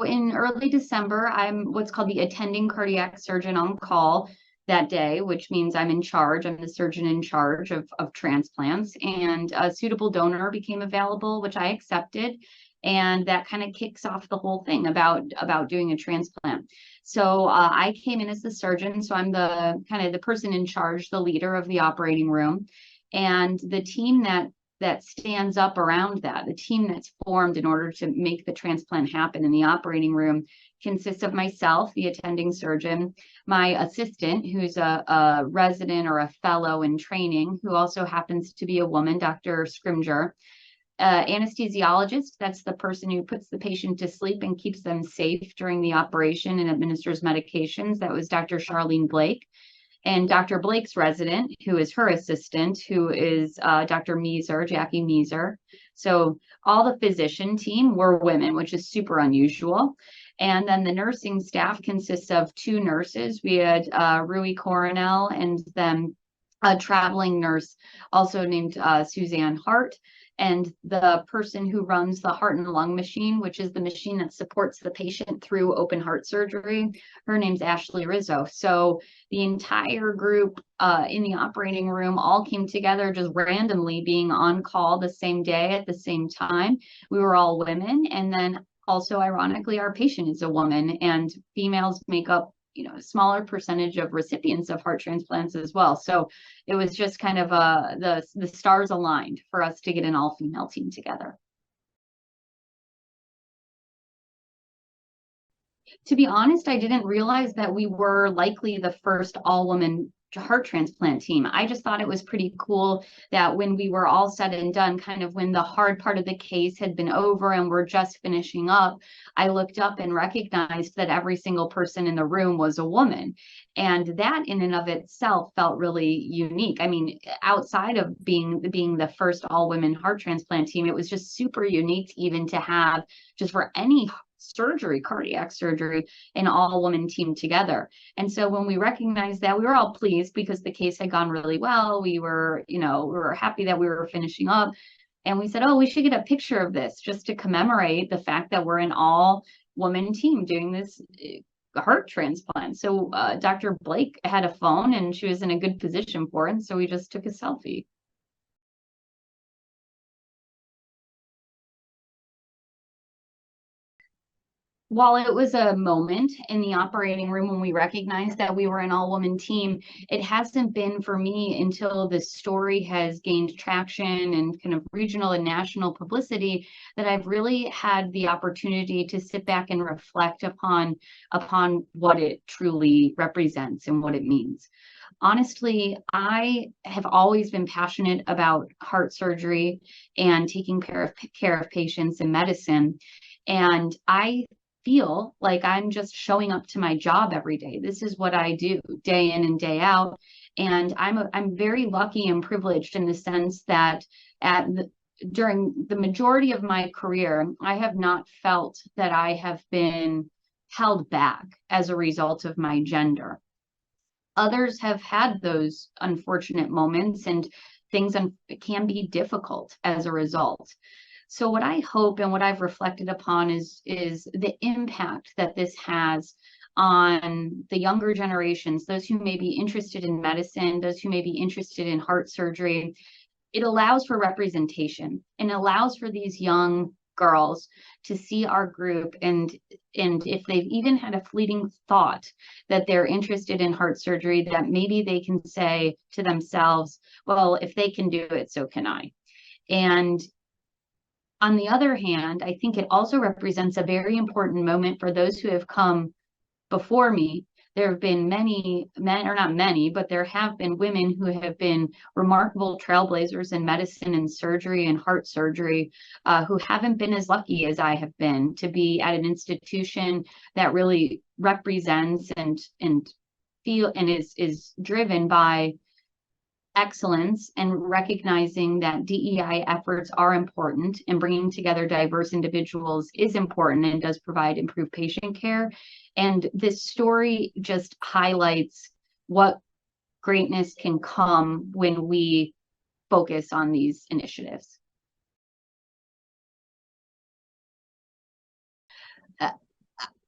in early December, I'm what's called the attending cardiac surgeon on call that day, which means I'm in charge. I'm the surgeon in charge of transplants, and a suitable donor became available, which I accepted. And that kind of kicks off the whole thing about doing a transplant. So I came in as the surgeon. So I'm the kind of the person in charge, the leader of the operating room. And the team that stands up around that, the team that's formed in order to make the transplant happen in the operating room, consists of myself, the attending surgeon, my assistant, who's a resident or a fellow in training, who also happens to be a woman, Dr. Scrimger, anesthesiologist, that's the person who puts the patient to sleep and keeps them safe during the operation and administers medications. That was Dr. Charlene Blake. And Dr. Blake's resident, who is her assistant, who is Dr. Meeser, Jackie Meeser. So all the physician team were women, which is super unusual. And then the nursing staff consists of 2 nurses. We had Rui Coronel and then a traveling nurse also named Suzanne Hart. And the person who runs the heart and lung machine, which is the machine that supports the patient through open heart surgery, her name's Ashley Rizzo. So the entire group in the operating room all came together just randomly being on call the same day at the same time. We were all women. And then also, ironically, our patient is a woman, and females make up a smaller percentage of recipients of heart transplants as well. So it was just kind of the stars aligned for us to get an all-female team together. To be honest, I didn't realize that we were likely the first all-woman heart transplant team. I just thought it was pretty cool that when we were all said and done, kind of when the hard part of the case had been over and we're just finishing up, I looked up and recognized that every single person in the room was a woman. And that in and of itself felt really unique. I mean, outside of being the first all-women heart transplant team, it was just super unique even to have, just for any surgery, cardiac surgery, an all-woman team together. And so when we recognized that, we were all pleased because the case had gone really well. We were happy that we were finishing up. And we said, oh, we should get a picture of this just to commemorate the fact that we're an all-woman team doing this heart transplant. So Dr. Blake had a phone and she was in a good position for it. And so we just took a selfie. While it was a moment in the operating room when we recognized that we were an all-woman team, it hasn't been for me until this story has gained traction and kind of regional and national publicity that I've really had the opportunity to sit back and reflect upon what it truly represents and what it means. Honestly, I have always been passionate about heart surgery and taking care of patients in medicine. And I feel like I'm just showing up to my job every day. This is what I do day in and day out. And I'm very lucky and privileged in the sense that during the majority of my career, I have not felt that I have been held back as a result of my gender. Others have had those unfortunate moments, and things can be difficult as a result. So what I hope and what I've reflected upon is the impact that this has on the younger generations, those who may be interested in medicine, those who may be interested in heart surgery. It allows for representation and allows for these young girls to see our group, and if they've even had a fleeting thought that they're interested in heart surgery, that maybe they can say to themselves, well, if they can do it, so can I. And on the other hand, I think it also represents a very important moment for those who have come before me. There have been many men, or not many, but there have been women who have been remarkable trailblazers in medicine and surgery and heart surgery, who haven't been as lucky as I have been to be at an institution that really represents and is driven by excellence, and recognizing that DEI efforts are important and bringing together diverse individuals is important and does provide improved patient care. And this story just highlights what greatness can come when we focus on these initiatives.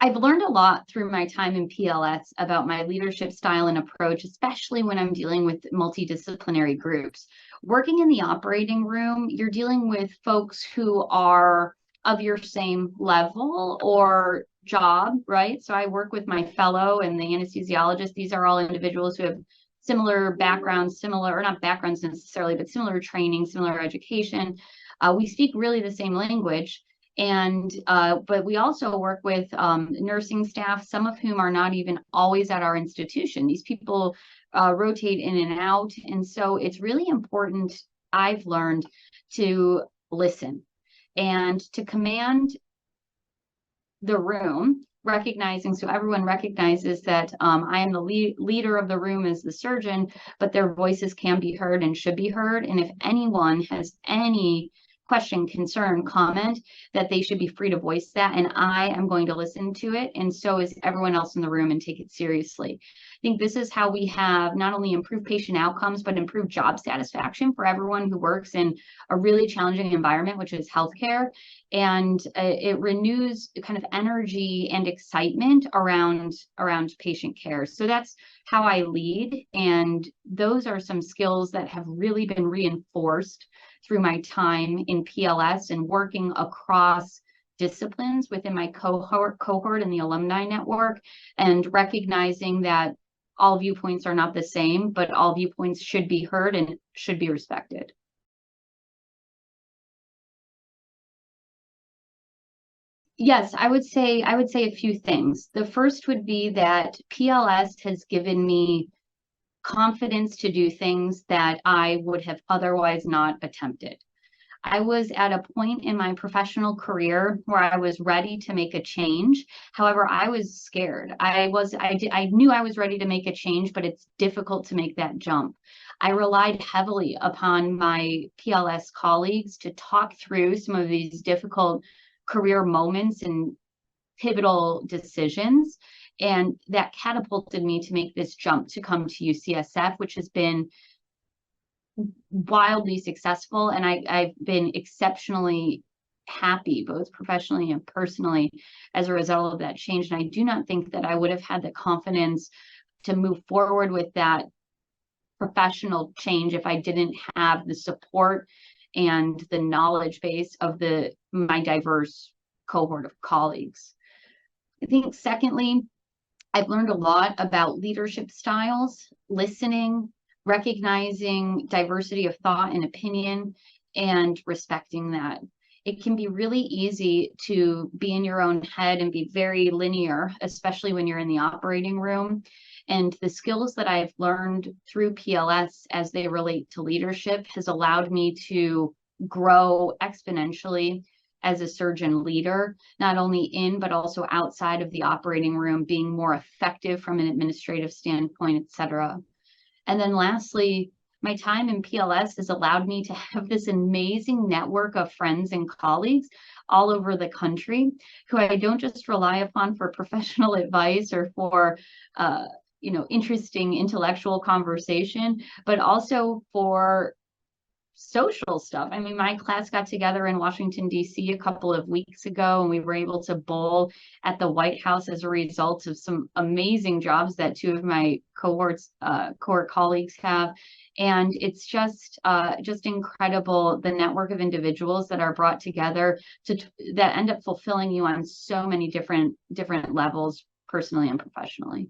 I've learned a lot through my time in PLS about my leadership style and approach, especially when I'm dealing with multidisciplinary groups. Working in the operating room, you're dealing with folks who are of your same level or job, right? So I work with my fellow and the anesthesiologist. These are all individuals who have similar backgrounds, similar, or not backgrounds necessarily, but similar training, similar education. We speak really the same language. And but we also work with nursing staff, some of whom are not even always at our institution. These people rotate in and out. And so it's really important, I've learned, to listen and to command the room, recognizing, so everyone recognizes that I am the leader of the room as the surgeon, but their voices can be heard and should be heard. And if anyone has any question, concern, comment, that they should be free to voice that, and I am going to listen to it, and so is everyone else in the room, and take it seriously. I think this is how we have not only improved patient outcomes, but improved job satisfaction for everyone who works in a really challenging environment, which is healthcare. And it renews kind of energy and excitement around patient care. So that's how I lead, and those are some skills that have really been reinforced through my time in PLS and working across disciplines within my cohort in the alumni network, and recognizing that all viewpoints are not the same, but all viewpoints should be heard and should be respected. Yes, I would say a few things. The first would be that PLS has given me confidence to do things that I would have otherwise not attempted. I was at a point in my professional career where I was ready to make a change. However, I was scared. I knew I was ready to make a change, but it's difficult to make that jump. I relied heavily upon my PLS colleagues to talk through some of these difficult career moments and pivotal decisions. And that catapulted me to make this jump to come to UCSF, which has been wildly successful. And I've been exceptionally happy, both professionally and personally, as a result of that change. And I do not think that I would have had the confidence to move forward with that professional change if I didn't have the support and the knowledge base of my diverse cohort of colleagues. I think secondly, I've learned a lot about leadership styles, listening, recognizing diversity of thought and opinion, and respecting that. It can be really easy to be in your own head and be very linear, especially when you're in the operating room. And the skills that I've learned through PLS as they relate to leadership has allowed me to grow exponentially as a surgeon leader, not only in, but also outside of the operating room, being more effective from an administrative standpoint, et cetera. And then lastly, my time in PLS has allowed me to have this amazing network of friends and colleagues all over the country who I don't just rely upon for professional advice or for interesting intellectual conversation, but also for social stuff. I mean, my class got together in Washington, D.C. a couple of weeks ago, and we were able to bowl at the White House as a result of some amazing jobs that two of my cohort colleagues have. And it's just incredible, the network of individuals that are brought together that end up fulfilling you on so many different levels, personally and professionally.